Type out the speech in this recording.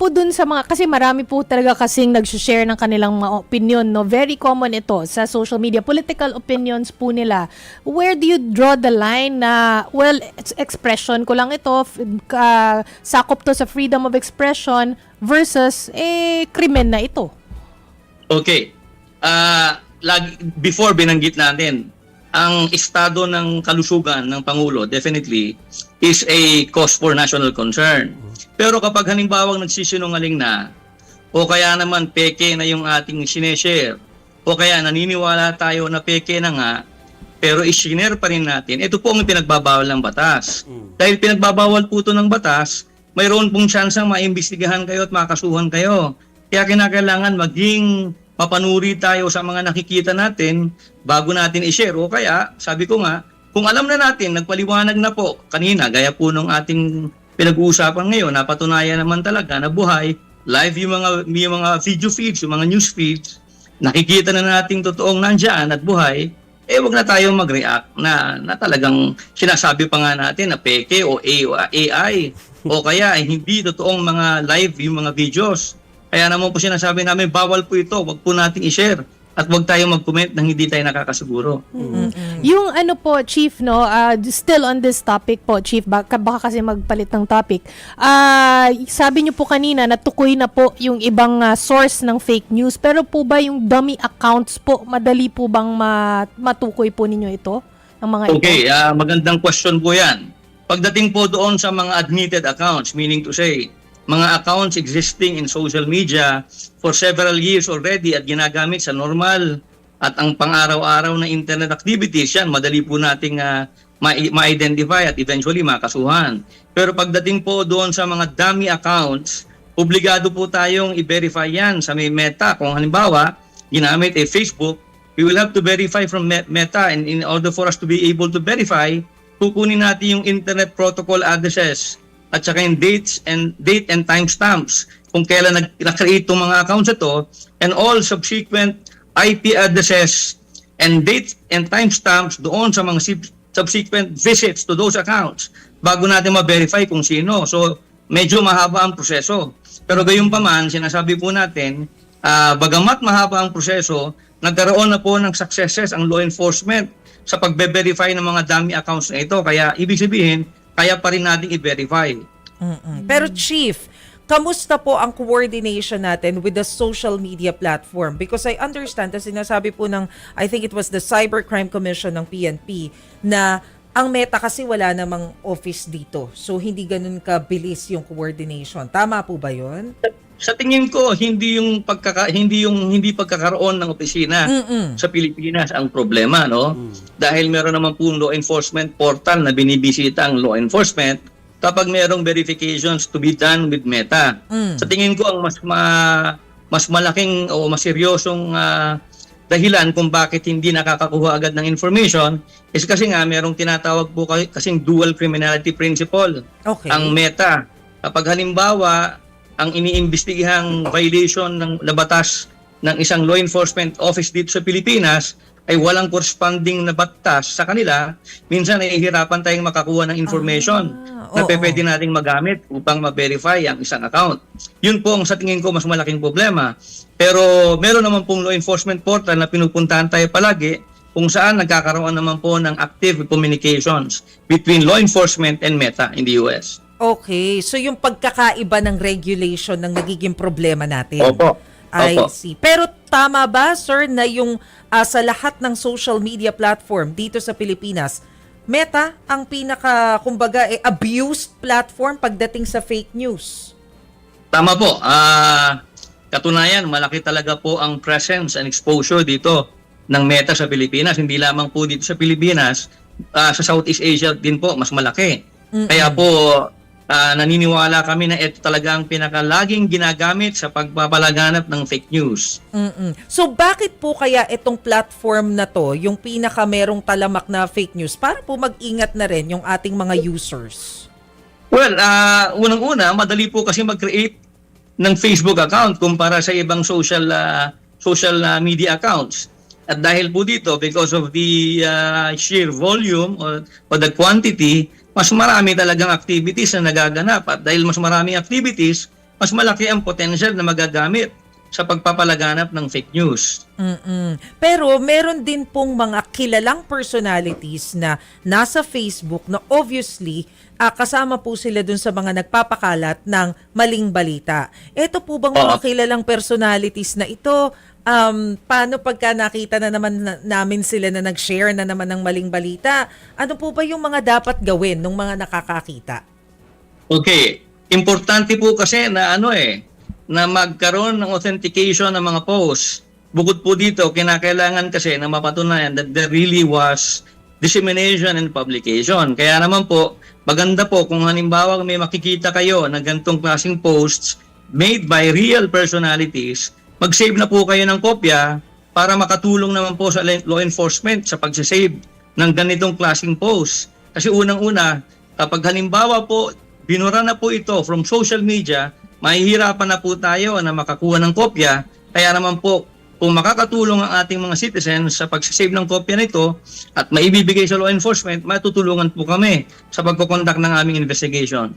po dun sa mga, kasi marami po talaga kasing nag-share ng kanilang mga opinion, no? Very common ito sa social media, political opinions po nila. Where do you draw the line na, well, expression ko lang ito, sakop to sa freedom of expression versus, krimen na ito? Okay. Before binanggit natin, ang estado ng kalusugan ng Pangulo definitely is a cause for national concern. Pero kapag halimbawa nagsisinungaling na, o kaya naman peke na yung ating sineshare, o kaya naniniwala tayo na peke na nga, pero isinare pa rin natin, ito po ang pinagbabawal ng batas. Dahil pinagbabawal po ito ng batas, mayroon pong tsansang maimbestigahan kayo at makasuhan kayo. Kaya kinakailangan maging mapanuri tayo sa mga nakikita natin bago natin i-share. O kaya, sabi ko nga, kung alam na natin, nagpaliwanag na po kanina, gaya po nung ating pinag-uusapan ngayon, napatunayan naman talaga na buhay, live yung mga video feeds, yung mga news feeds, nakikita na natin totoong nandyan at buhay, wag na tayong mag-react na talagang sinasabi pa nga natin na peke o AI o kaya hindi totoong mga live yung mga videos. Kaya naman po sinasabi namin, bawal po ito, wag po natin i-share at wag tayong mag-comment nang hindi tayo nakakasiguro. Yung ano po, Chief, no, still on this topic po, Chief, baka kasi magpalit ng topic. Sabi niyo po kanina, natukoy na po yung ibang source ng fake news, pero po ba yung dummy accounts po, madali po bang matukoy po ninyo ito? Ng mga Okay, magandang question po yan. Pagdating po doon sa mga admitted accounts, meaning to say, mga accounts existing in social media for several years already at ginagamit sa normal at ang pang-araw-araw na internet activities, yan, madali po nating ma-identify at eventually makasuhan. Pero pagdating po doon sa mga dummy accounts, obligado po tayong i-verify yan sa may Meta. Kung halimbawa, ginamit Facebook, we will have to verify from Meta, and in order for us to be able to verify, kukunin natin yung internet protocol addresses at saka yung date and timestamps kung kailan nag-create itong mga accounts ito, and all subsequent IP addresses and date and timestamps doon sa mga subsequent visits to those accounts bago natin ma-verify kung sino. So, medyo mahaba ang proseso. Pero gayon pa man, sinasabi po natin, bagamat mahaba ang proseso, nagkaroon na po ng successes ang law enforcement sa pagbe-verify ng mga dummy accounts na ito. Kaya, ibig sabihin, kaya pa rin natin i-verify. Pero Chief, kamusta po ang coordination natin with the social media platform? Because I understand, na sinasabi po ng, I think it was the Cybercrime Commission ng PNP, na ang Meta kasi wala namang office dito. So, hindi ganun kabilis yung coordination. Tama po ba yun? Sa tingin ko, hindi pagkakaroon ng opisina sa Pilipinas ang problema, no? Dahil meron naman po law enforcement portal na binibisita ang law enforcement kapag merong verifications to be done with Meta. Sa tingin ko, ang mas malaking o mas seryosong dahilan kung bakit hindi nakakakuha agad ng information is kasi nga merong tinatawag po kasing dual criminality principle ang Meta. Kapag halimbawa, ang iniimbestigahang violation ng batas ng isang law enforcement office dito sa Pilipinas ay walang corresponding na batas sa kanila, minsan nahihirapan tayong makakuha ng information na pwede nating magamit upang ma-verify ang isang account. Yun po ang sa tingin ko mas malaking problema. Pero meron naman pong law enforcement portal na pinupuntahan tayo palagi kung saan nagkakaroon naman po ng active communications between law enforcement and Meta in the US. Okay, so yung pagkakaiba ng regulation ng nagiging problema natin. Opo. I see. Pero tama ba, sir, na yung sa lahat ng social media platform dito sa Pilipinas, Meta ang pinaka, kumbaga, abused platform pagdating sa fake news? Tama po. Katunayan, malaki talaga po ang presence and exposure dito ng Meta sa Pilipinas. Hindi lamang po dito sa Pilipinas, sa Southeast Asia din po, mas malaki. Kaya po, naniniwala kami na ito talaga ang pinakalaging ginagamit sa pagpapalaganap ng fake news. So bakit po kaya itong platform na to, yung pinaka merong talamak na fake news, para po mag-ingat na rin yung ating mga users? Well, unang-una, madali po kasi mag-create ng Facebook account kumpara sa ibang social media accounts. At dahil po dito, because of the sheer volume or the quantity, mas marami talagang activities na nagaganap. At dahil mas maraming activities, mas malaki ang potential na magagamit sa pagpapalaganap ng fake news. Pero meron din pong mga kilalang personalities na nasa Facebook na obviously kasama po sila dun sa mga nagpapakalat ng maling balita. Ito po bang mga kilalang personalities na ito, paano pagka nakita na naman namin sila na nag-share na naman ng maling balita? Ano po ba yung mga dapat gawin ng mga nakakakita? Okay, importante po kasi na na magkaroon ng authentication ng mga posts. Bukod po dito, kinakailangan kasi na mapatunayan that there really was dissemination and publication. Kaya naman po, maganda po kung halimbawa may makikita kayo na ganitong klaseng posts made by real personalities, mag-save na po kayo ng kopya para makatulong naman po sa law enforcement sa pag-save ng ganitong klaseng posts. Kasi unang-una, kapag halimbawa po, binura na po ito from social media, mahihirapan na po tayo na makakuha ng kopya. Kaya naman po, kung makakatulong ang ating mga citizens sa pag-save ng kopya nito at maibibigay sa law enforcement, matutulungan po kami sa pagkukondak ng aming investigation.